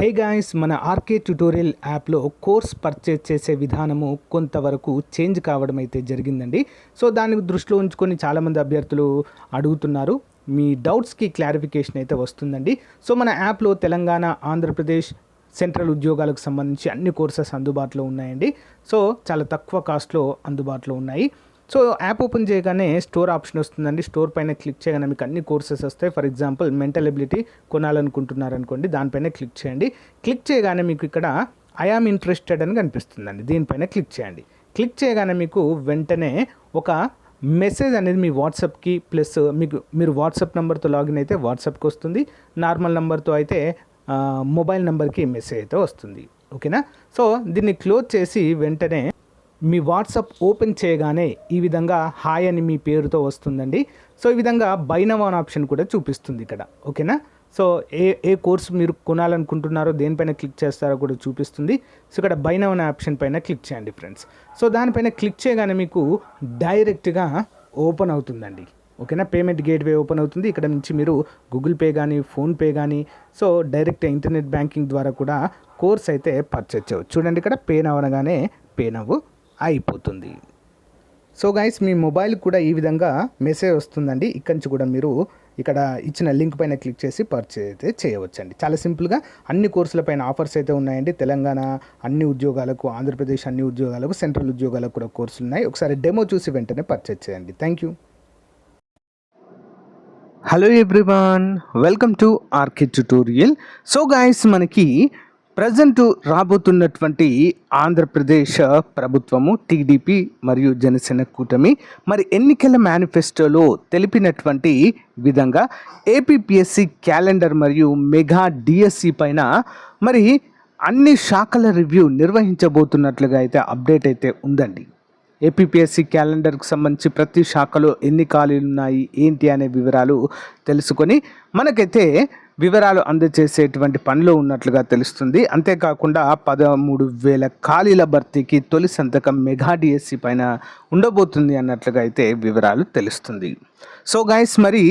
Hey guys, మన RK tutorial యాప్లో course purchase చేసే విధానము కొంతవరకు చేంజ్ కావడం అయితే జరిగిందండి. సో దాన్ని దృష్టిలో ఉంచుకొని చాలామంది అభ్యర్థులు అడుగుతున్నారు. మీ డౌట్స్కి క్లారిఫికేషన్ అయితే వస్తుందండి. సో మన యాప్లో తెలంగాణ, ఆంధ్రప్రదేశ్ సెంట్రల్ ఉద్యోగాలకు సంబంధించి అన్ని కోర్సెస్ అందుబాటులో ఉన్నాయండి. సో చాలా తక్కువ కాస్ట్లో అందుబాటులో ఉన్నాయి. సో యాప్ ఓపెన్ చేయగానే స్టోర్ ఆప్షన్ వస్తుందండి. స్టోర్ పైన క్లిక్ చేయగానే మీకు అన్ని కోర్సెస్ వస్తాయి. ఫర్ ఎగ్జాంపుల్ మెంటల్ ఎబిలిటీ కొనాలనుకుంటున్నారనుకోండి, దానిపైన క్లిక్ చేయండి. క్లిక్ చేయగానే మీకు ఇక్కడ ఐ ఆమ్ ఇంట్రెస్టెడ్ అని కనిపిస్తుందండి. దీనిపైన క్లిక్ చేయండి. క్లిక్ చేయగానే మీకు వెంటనే ఒక మెసేజ్ అనేది మీ వాట్సాప్కి ప్లస్ మీరు వాట్సాప్ నెంబర్తో లాగిన్ అయితే వాట్సాప్కి వస్తుంది. నార్మల్ నెంబర్తో అయితే మొబైల్ నెంబర్కి మెసేజ్ అయితే వస్తుంది. ఓకేనా? సో దీన్ని క్లోజ్ చేసి వెంటనే మీ వాట్సాప్ ఓపెన్ చేయగానే ఈ విధంగా హాయ్ అని మీ పేరుతో వస్తుందండి. సో ఈ విధంగా బై నౌ అనే ఆప్షన్ కూడా చూపిస్తుంది ఇక్కడ. ఓకేనా? సో ఏ కోర్స్ మీరు కొనాలనుకుంటున్నారో దేనిపైన క్లిక్ చేస్తారో కూడా చూపిస్తుంది. సో ఇక్కడ బై నౌ అనే ఆప్షన్ పైన క్లిక్ చేయండి ఫ్రెండ్స్. సో దానిపైన క్లిక్ చేయగానే మీకు డైరెక్ట్గా ఓపెన్ అవుతుందండి. ఓకేనా? పేమెంట్ గేట్వే ఓపెన్ అవుతుంది. ఇక్కడ నుంచి మీరు గూగుల్ పే కానీ, ఫోన్పే కానీ, సో డైరెక్ట్ ఇంటర్నెట్ బ్యాంకింగ్ ద్వారా కూడా కోర్స్ అయితే పర్చేజ్ చేయవచ్చు. చూడండి, ఇక్కడ పే నౌ అనగానే పే నౌ అయిపోతుంది. సో గైస్, మీ మొబైల్ కూడా ఈ విధంగా మెసేజ్ వస్తుందండి. ఇక్కడి నుంచి కూడా మీరు ఇక్కడ ఇచ్చిన లింక్ పైన క్లిక్ చేసి పర్చేజ్ అయితే చేయవచ్చండి. చాలా సింపుల్గా అన్ని కోర్సుల పైన ఆఫర్స్ అయితే ఉన్నాయండి. తెలంగాణ అన్ని ఉద్యోగాలకు, ఆంధ్రప్రదేశ్ అన్ని ఉద్యోగాలకు, సెంట్రల్ ఉద్యోగాలకు కూడా కోర్సులు ఉన్నాయి. ఒకసారి డెమో చూసి వెంటనే పర్చేజ్ చేయండి. Thank you. Hello everyone, welcome to RK tutorial. So guys, మనకి ప్రజెంట్ రాబోతున్నటువంటి ఆంధ్రప్రదేశ్ ప్రభుత్వము, టీడీపీ మరియు జనసేన కూటమి మరి ఎన్నికల మేనిఫెస్టోలో తెలిపినటువంటి విధంగా ఏపీపీఎస్సీ క్యాలెండర్ మరియు మెగా డిఎస్సి పైన మరి అన్ని శాఖల రివ్యూ నిర్వహించబోతున్నట్లుగా అయితే అప్డేట్ అయితే ఉందండి. ఏపీపీఎస్సీ క్యాలెండర్కి సంబంధించి ప్రతి శాఖలో ఎన్ని ఖాళీలు ఉన్నాయి ఏంటి అనే వివరాలు తెలుసుకొని మనకైతే వివరాలు అందజేసేటువంటి పనిలో ఉన్నట్లుగా తెలుస్తుంది. అంతేకాకుండా 13,000 ఖాళీల భర్తీకి తొలి సంతకం మెగా డిఎస్సి పైన ఉండబోతుంది అన్నట్లుగా అయితే వివరాలు తెలుస్తుంది. సో గైస్, మరి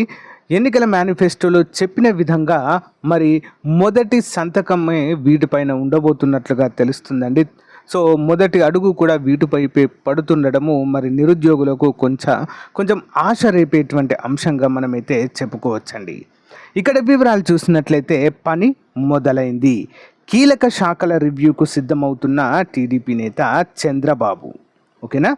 ఎన్నికల మేనిఫెస్టోలో చెప్పిన విధంగా మరి మొదటి సంతకమే వీటిపైన ఉండబోతున్నట్లుగా తెలుస్తుందండి. సో మొదటి అడుగు కూడా వీటిపై పడుతుండడము మరి నిరుద్యోగులకు కొంచెం ఆశ రేపేటువంటి అంశంగా మనమైతే చెప్పుకోవచ్చండి. ఇక్కడ వివరాలు చూసినట్లయితే పని మొదలైంది. కీలక శాఖల రివ్యూకు సిద్ధమవుతున్న టీడీపీ నేత చంద్రబాబు. ఓకేనా?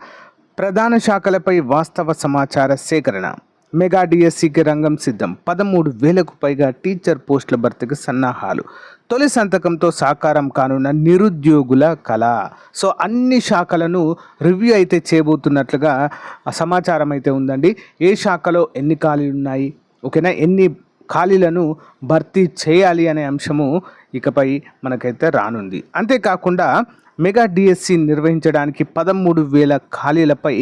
ప్రధాన శాఖలపై వాస్తవ సమాచార సేకరణ. మెగా డిఎస్సికి రంగం సిద్ధం. 13,000కు పైగా టీచర్ పోస్టుల భర్తీకి సన్నాహాలు. తొలి సంతకంతో సాకారం కానున్న నిరుద్యోగుల కళ. సో అన్ని శాఖలను రివ్యూ అయితే చేయబోతున్నట్లుగా సమాచారం అయితే ఉందండి. ఏ శాఖలో ఎన్ని ఖాళీలు ఉన్నాయి, ఓకేనా, ఎన్ని ఖాళీలను భర్తీ చేయాలి అనే అంశము ఇకపై మనకైతే రానుంది. అంతేకాకుండా మెగా డిఎస్సి నిర్వహించడానికి 13,000 ఖాళీలపై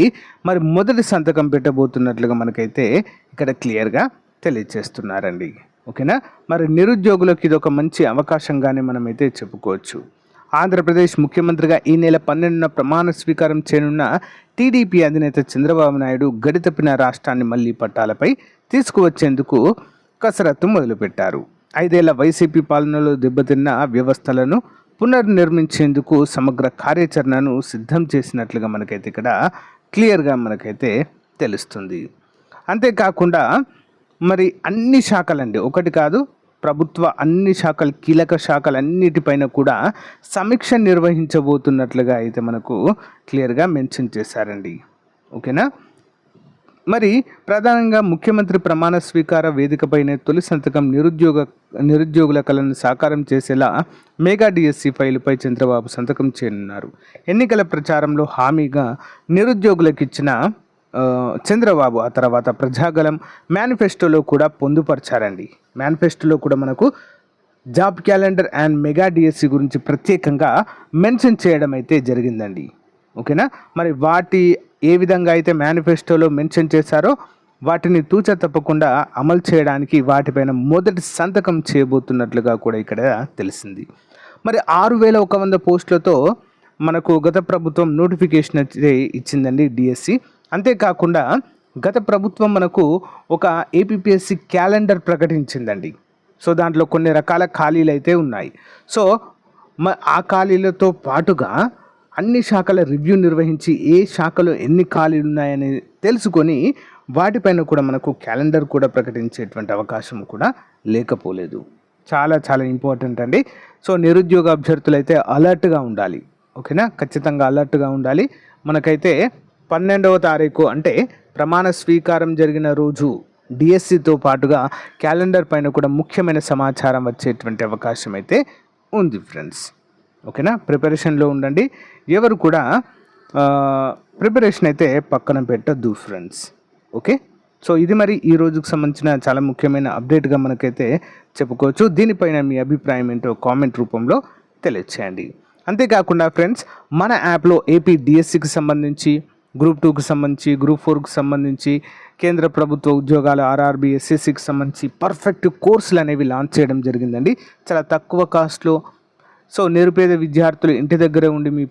మరి మొదటి సంతకం పెట్టబోతున్నట్లుగా మనకైతే ఇక్కడ క్లియర్గా తెలియజేస్తున్నారండి. ఓకేనా? మరి నిరుద్యోగులకు ఇది ఒక మంచి అవకాశంగానే మనమైతే చెప్పుకోవచ్చు. ఆంధ్రప్రదేశ్ ముఖ్యమంత్రిగా ఈ నెల 12న ప్రమాణ స్వీకారం చేయనున్న టీడీపీ అధినేత చంద్రబాబు నాయుడు గడితప్పిన రాష్ట్రాన్ని మళ్లీ పట్టాలపై తీసుకువచ్చేందుకు కసరత్తు మొదలుపెట్టారు. 5 ఏళ్ల వైసీపీ పాలనలో దెబ్బతిన్న వ్యవస్థలను పునర్నిర్మించేందుకు సమగ్ర కార్యాచరణను సిద్ధం చేసినట్లుగా మనకైతే ఇక్కడ క్లియర్గా మనకైతే తెలుస్తుంది. అంతేకాకుండా మరి అన్ని శాఖలండి, ఒకటి కాదు, ప్రభుత్వ అన్ని శాఖలు, కీలక శాఖలన్నిటిపైన కూడా సమీక్ష నిర్వహించబోతున్నట్లుగా అయితే మనకు క్లియర్గా మెన్షన్ చేశారండి. ఓకేనా? మరి ప్రధానంగా ముఖ్యమంత్రి ప్రమాణ స్వీకార వేదికపైనే తొలి సంతకం నిరుద్యోగుల కళను సాకారం చేసేలా మెగా డిఎస్సి ఫైలుపై చంద్రబాబు సంతకం చేయనున్నారు. ఎన్నికల ప్రచారంలో హామీగా నిరుద్యోగులకు ఇచ్చిన చంద్రబాబు ఆ తర్వాత ప్రజాగలం మేనిఫెస్టోలో కూడా పొందుపరిచారండి. మేనిఫెస్టోలో కూడా మనకు job calendar and mega DSC గురించి ప్రత్యేకంగా మెన్షన్ చేయడం అయితే జరిగిందండి. ఓకేనా? మరి వాటి ఏ విధంగా అయితే మేనిఫెస్టోలో మెన్షన్ చేశారో వాటిని తూచా తప్పకుండా అమలు చేయడానికి వాటిపైన మొదటి సంతకం చేయబోతున్నట్లుగా కూడా ఇక్కడ తెలిసింది. మరి 6,100 పోస్టులతో మనకు గత ప్రభుత్వం నోటిఫికేషన్ అయితే ఇచ్చిందండి డిఎస్సి. అంతేకాకుండా గత ప్రభుత్వం మనకు ఒక ఏపీపీఎస్సీ క్యాలెండర్ ప్రకటించిందండి. సో దాంట్లో కొన్ని రకాల ఖాళీలు అయితే ఉన్నాయి. సో ఆ ఖాళీలతో పాటుగా అన్ని శాఖల రివ్యూ నిర్వహించి ఏ శాఖలో ఎన్ని ఖాళీలు ఉన్నాయని తెలుసుకొని వాటిపైన కూడా మనకు క్యాలెండర్ కూడా ప్రకటించేటువంటి అవకాశం కూడా లేకపోలేదు. చాలా చాలా ఇంపార్టెంట్ అండి. సో నిరుద్యోగ అభ్యర్థులు అయితే అలర్ట్గా ఉండాలి. ఓకేనా, ఖచ్చితంగా అలర్ట్గా ఉండాలి. మనకైతే 12వ తారీఖు అంటే ప్రమాణ స్వీకారం జరిగిన రోజు డిఎస్సితో పాటుగా క్యాలెండర్ పైన కూడా ముఖ్యమైన సమాచారం వచ్చేటువంటి అవకాశం అయితే ఉంది ఫ్రెండ్స్. ఓకేనా, ప్రిపరేషన్లో ఉండండి. ఎవరు కూడా ప్రిపరేషన్ అయితే పక్కన పెట్టద్దు ఫ్రెండ్స్. ఓకే, సో ఇది మరి ఈ రోజుకు సంబంధించిన చాలా ముఖ్యమైన అప్డేట్గా మనకైతే చెప్పుకోవచ్చు. దీనిపైన మీ అభిప్రాయం ఏంటో కామెంట్ రూపంలో తెలియచేయండి. అంతేకాకుండా ఫ్రెండ్స్, మన యాప్లో ఏపీ డిఎస్సికి సంబంధించి, గ్రూప్ 2కి సంబంధించి, గ్రూప్ 4కి సంబంధించి, కేంద్ర ప్రభుత్వ ఉద్యోగాలు ఆర్ఆర్బీ ఎస్ఎస్సికి సంబంధించి పర్ఫెక్ట్ కోర్సులు అనేవి లాంచ్ చేయడం జరిగిందండి. చాలా తక్కువ కాస్ట్లో. సో నిరుపేద విద్యార్థులు ఇంటి దగ్గరే ఉండి మీ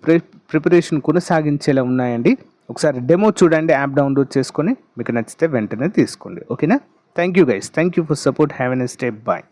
ప్రిపరేషన్ కొనసాగించేలా ఉన్నాయండి. ఒకసారి డెమో చూడండి, యాప్ డౌన్లోడ్ చేసుకొని మీకు నచ్చితే వెంటనే తీసుకోండి. ఓకేనా, thank you guys, thank you for support. Have a nice day, bye.